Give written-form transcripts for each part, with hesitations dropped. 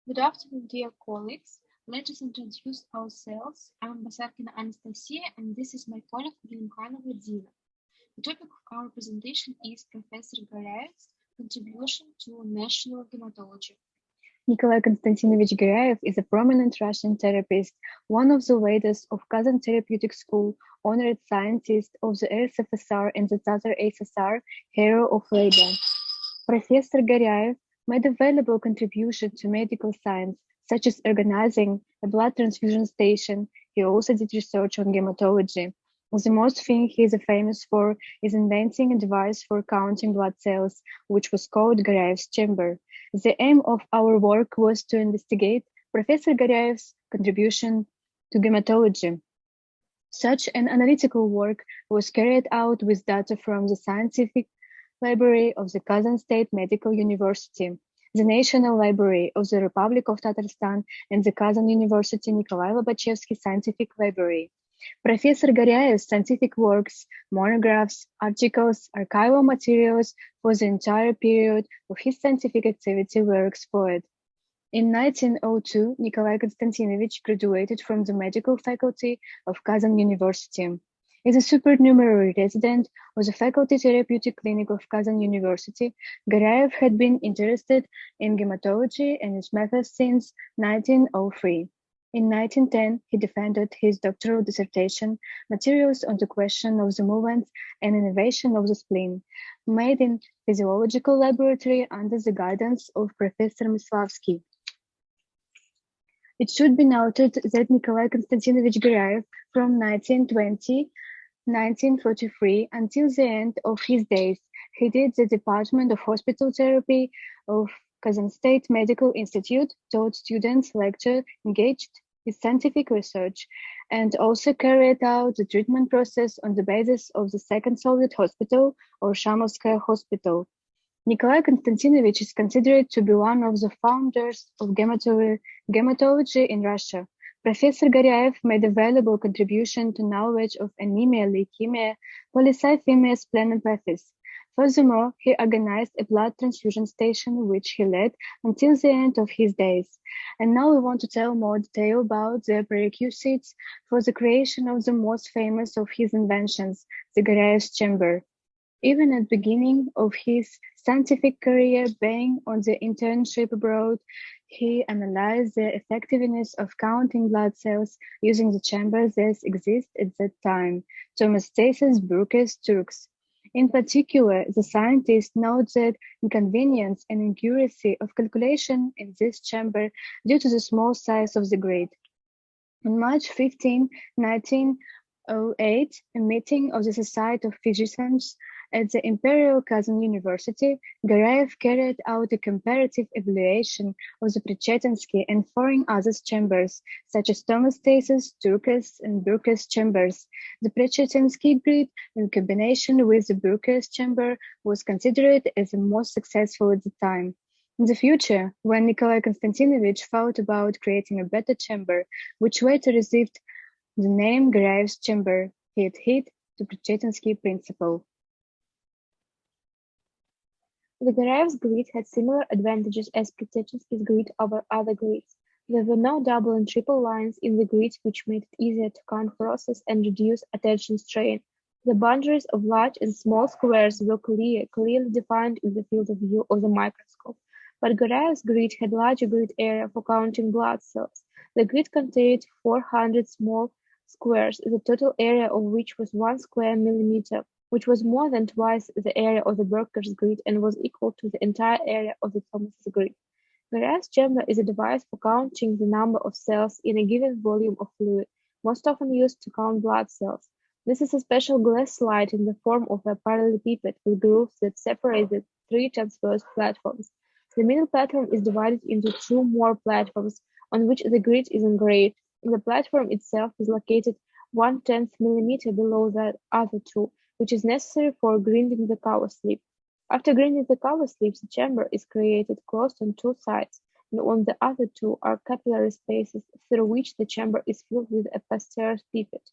Good afternoon, dear colleagues. Let us introduce ourselves. I'm Basarkina Anastasiya, and this is my colleague Gilemhанова Dina. The topic of our presentation is Professor Goryaev's contribution to national hematology. Nikolai Konstantinovich Goryaev is a prominent Russian therapist, one of the leaders of Kazan Therapeutic School, honored scientist of the RSFSR and the Tatar SSR, hero of labor. Professor Goryaev made a valuable contribution to medical science, such as organizing a blood transfusion station. He also did research on hematology. The most thing he is famous for is inventing a device for counting blood cells, which was called Goryaev's chamber. The aim of our work was to investigate Professor Goryaev's contribution to hematology. Such an analytical work was carried out with data from the scientific library of the Kazan State Medical University, the National Library of the Republic of Tatarstan, and the Kazan University Nikolai Lobachevsky Scientific Library. Professor Goryaev's scientific works, monographs, articles, archival materials for the entire period of his scientific activity were explored. In 1902, Nikolai Konstantinovich graduated from the medical faculty of Kazan University. As a supernumerary resident of the Faculty Therapeutic Clinic of Kazan University, Goryaev had been interested in hematology and its methods since 1903. In 1910, he defended his doctoral dissertation, Materials on the Question of the Movement and Innervation of the Spleen, made in physiological laboratory under the guidance of Professor Myslavsky. It should be noted that Nikolai Konstantinovich Goryaev from 1943 until the end of his days, headed the Department of Hospital Therapy of Kazan State Medical Institute, taught students, lectured, engaged in scientific research, and also carried out the treatment process on the basis of the Second Soviet Hospital or Shamovskaya Hospital. Nikolai Konstantinovich is considered to be one of the founders of hematology in Russia. Professor Goryaev made a valuable contribution to knowledge of anemia, leukemia, polycythemia, splenopathies. Furthermore, he organized a blood transfusion station which he led until the end of his days. And now we want to tell more detail about the prerequisites for the creation of the most famous of his inventions, the Goryaev's chamber. Even at the beginning of his scientific career, being on the internship abroad, he analyzed the effectiveness of counting blood cells using the chambers that exist at that time, tomostasis, Bruker's, Turks. In particular, the scientist notes that inconvenience and inaccuracy of calculation in this chamber due to the small size of the grid. On March 15, 1908, a meeting of the Society of Physicians at the Imperial Kazan University, Goryaev carried out a comparative evaluation of the Prechetensky and 4 other chambers, such as tomostasis, Turkes, and Bruker's chambers. The Prechetensky grid, in combination with the Bruker's chamber, was considered as the most successful at the time. In the future, when Nikolai Konstantinovich thought about creating a better chamber, which later received the name Goryaev's chamber, he adhered to Prechetensky principle. The Goryaev's grid had similar advantages as Prechetensky's grid over other grids. There were no double and triple lines in the grid, which made it easier to count, process, and reduce attention strain. The boundaries of large and small squares were clearly defined in the field of view of the microscope. But Goryaev's grid had larger grid area for counting blood cells. The grid contained 400 small squares, the total area of which was 1 square millimeter, which was more than twice the area of the Bruker's grid and was equal to the entire area of the Thomas's grid. Goryaev's chamber is a device for counting the number of cells in a given volume of fluid, most often used to count blood cells. This is a special glass slide in the form of a parallelepiped with grooves that separate the 3 transverse platforms. The middle platform is divided into 2 more platforms on which the grid is engraved. The platform itself is located 1/10 millimeter below the other 2, which is necessary for grinding the cover slip. After grinding the cover slips, the chamber is created closed on 2 sides, and on the other 2 are capillary spaces through which the chamber is filled with a Pasteur's pipette.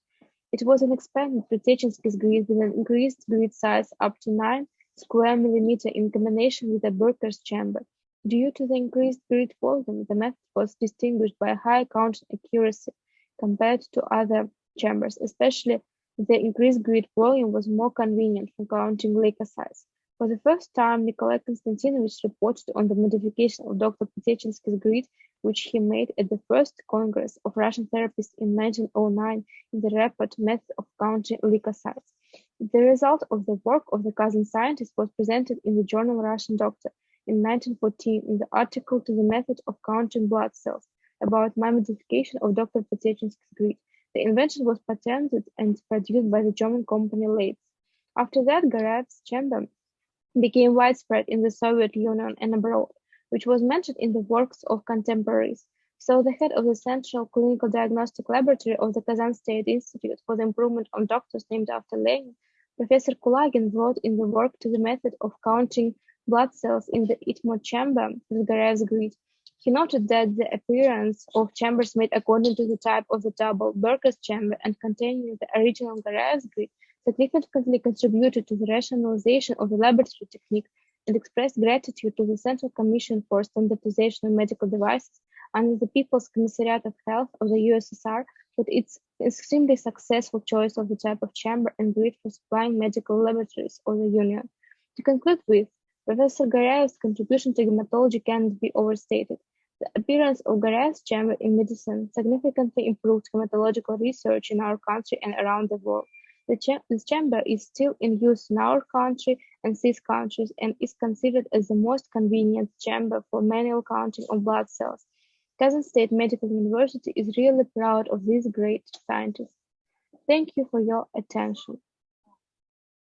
It was an expanded Prechetensky's grid with an increased grid size up to 9 square millimeter in combination with a Bruker's chamber. Due to the increased grid volume, the method was distinguished by high counting accuracy compared to other chambers, especially the increased grid volume was more convenient for counting leukocytes. For the first time, Nikolai Konstantinovich reported on the modification of Dr. Petechinsky's grid, which he made at the first Congress of Russian Therapists in 1909 in the rapid method of counting leukocytes. The result of the work of the cousin scientist was presented in the journal Russian Doctor in 1914 in the article to the method of counting blood cells about my modification of Dr. Petechinsky's grid. The invention was patented and produced by the German company Leitz. After that, Goryaev'S chamber became widespread in the Soviet Union and abroad, which was mentioned in the works of contemporaries. So the head of the Central Clinical Diagnostic Laboratory of the Kazan State Institute for the Improvement of Doctors named after Lenin, Professor Kulagin wrote in the work to the method of counting blood cells in the ITMO chamber with Goryaev's grid. He noted that the appearance of chambers made according to the type of the double Berger's chamber and containing the original Goryaev's grid significantly contributed to the rationalization of the laboratory technique and expressed gratitude to the Central Commission for Standardization of Medical Devices under the People's Commissariat of Health of the USSR for its extremely successful choice of the type of chamber and grid for supplying medical laboratories of the Union. To conclude with, Professor Goryaev's contribution to hematology cannot be overstated. The appearance of Goryaev's chamber in medicine significantly improved hematological research in our country and around the world. This chamber is still in use in our country and CIS countries and is considered as the most convenient chamber for manual counting of blood cells. Kazan State Medical University is really proud of this great scientist. Thank you for your attention.